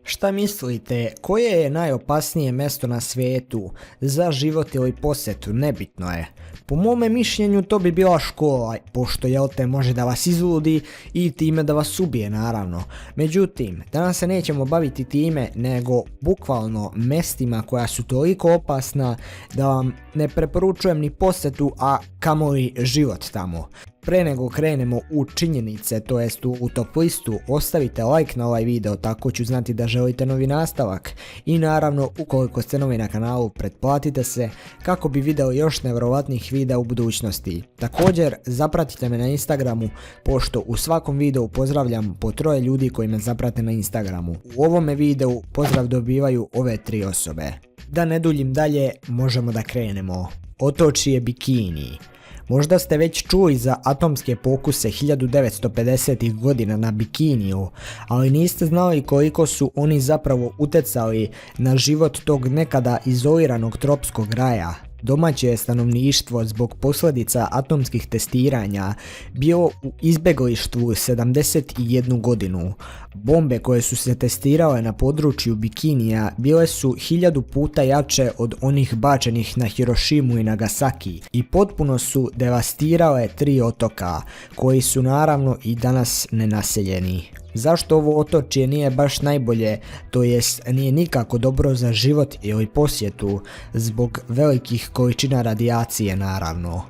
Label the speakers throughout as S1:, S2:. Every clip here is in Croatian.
S1: Šta mislite, koje je najopasnije mjesto na svijetu za život ili posjetu? Nebitno je. Po mome mišljenju to bi bila škola, pošto te može da vas izludi i time da vas ubije naravno. Međutim, danas se nećemo baviti time, nego bukvalno mjestima koja su toliko opasna da vam ne preporučujem ni posjetu, a kamoli život tamo. Pre nego krenemo u činjenice, to jest u top listu, ostavite like na ovaj video, tako ću znati da želite novi nastavak. I naravno, ukoliko ste novi na kanalu, pretplatite se kako bi vidjeli još nevjerovatnih videa u budućnosti. Također, zapratite me na Instagramu, pošto u svakom videu pozdravljam po 3 ljudi koji me zaprate na Instagramu. U ovome videu pozdrav dobivaju ove 3 osobe. Da ne duljim dalje, možemo da krenemo. Otočje Bikini. Možda ste već čuli za atomske pokuse 1950. godina na Bikiniju, ali niste znali koliko su oni zapravo utjecali na život tog nekada izoliranog tropskog raja. Domaće je stanovništvo zbog posljedica atomskih testiranja bilo u izbjeglištvu 71 godinu. Bombe koje su se testirale na području Bikinija bile su 1000 puta jače od onih bačenih na Hirošimu i Nagasaki i potpuno su devastirale 3 otoka, koji su naravno i danas nenaseljeni. Zašto ovo otočje nije baš najbolje, to jest nije nikako dobro za život ili posjetu, zbog velikih količina radijacije naravno.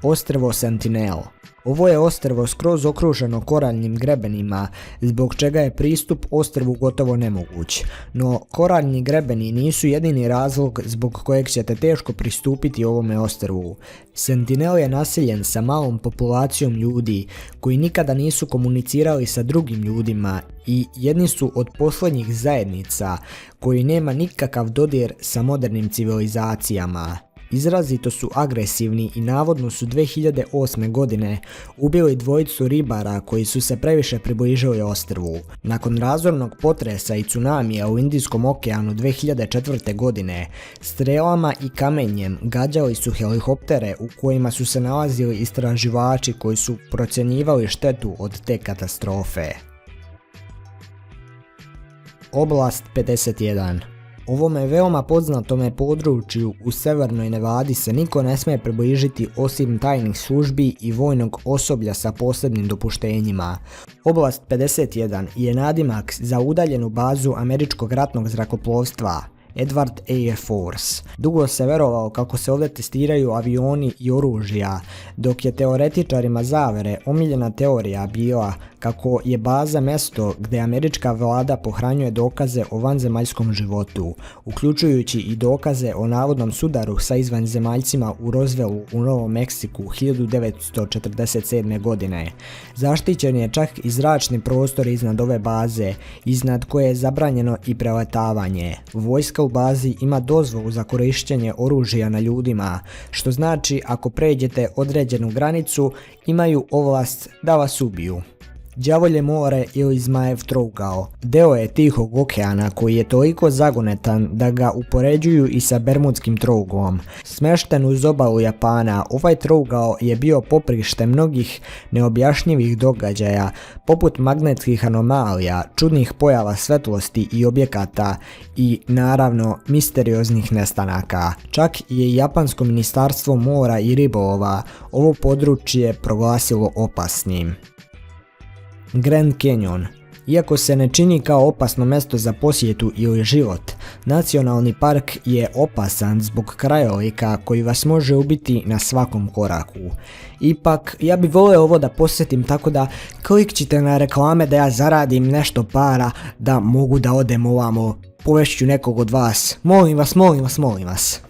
S1: Ostrvo Sentinel. Ovo je ostrvo skroz okruženo koraljnim grebenima, zbog čega je pristup ostrvu gotovo nemoguć. No, koraljni grebeni nisu jedini razlog zbog kojeg ćete teško pristupiti ovome ostrvu. Sentinel je naseljen sa malom populacijom ljudi koji nikada nisu komunicirali sa drugim ljudima i jedni su od posljednjih zajednica koji nema nikakav dodir sa modernim civilizacijama. Izrazito su agresivni i navodno su 2008. godine ubili 2 ribara koji su se previše približili ostrvu. Nakon razornog potresa i tsunamija u Indijskom okeanu 2004. godine, strelama i kamenjem gađali su helikoptere u kojima su se nalazili istraživači koji su procjenjivali štetu od te katastrofe. Oblast 51. Ovome veoma poznatome području u severnoj Nevadi se niko ne smije približiti osim tajnih službi i vojnog osoblja sa posebnim dopuštenjima. Oblast 51 je nadimak za udaljenu bazu američkog ratnog zrakoplovstva Edward Air Force. Dugo se verovalo kako se ovdje testiraju avioni i oružja, dok je teoretičarima zavere omiljena teorija bila kako je baza mjesto gdje američka vlada pohranjuje dokaze o vanzemaljskom životu, uključujući i dokaze o navodnom sudaru sa izvanzemaljcima u Roswellu u Novom Meksiku 1947. godine. Zaštićen je čak i zračni prostor iznad ove baze, iznad koje je zabranjeno i preletavanje. Vojska u bazi ima dozvolu za korištenje oružja na ljudima, što znači ako pređete određenu granicu imaju ovlast da vas ubiju. Đavolje more ili Zmajev trougao deo je Tihog okeana koji je toliko zagonetan da ga upoređuju i sa Bermudskim trougom. Smešten uz obalu Japana, ovaj trougao je bio poprište mnogih neobjašnjivih događaja, poput magnetskih anomalija, čudnih pojava svetlosti i objekata i naravno misterioznih nestanaka. Čak je japansko ministarstvo mora i ribolova ovo područje proglasilo opasnim. Grand Canyon. Iako se ne čini kao opasno mjesto za posjetu ili život, nacionalni park je opasan zbog krajolika koji vas može ubiti na svakom koraku. Ipak, ja bi volio ovo da posjetim, tako da klikćite na reklame da ja zaradim nešto para da mogu da odem ovamo, povešću nekog od vas. Molim vas, molim vas, molim vas.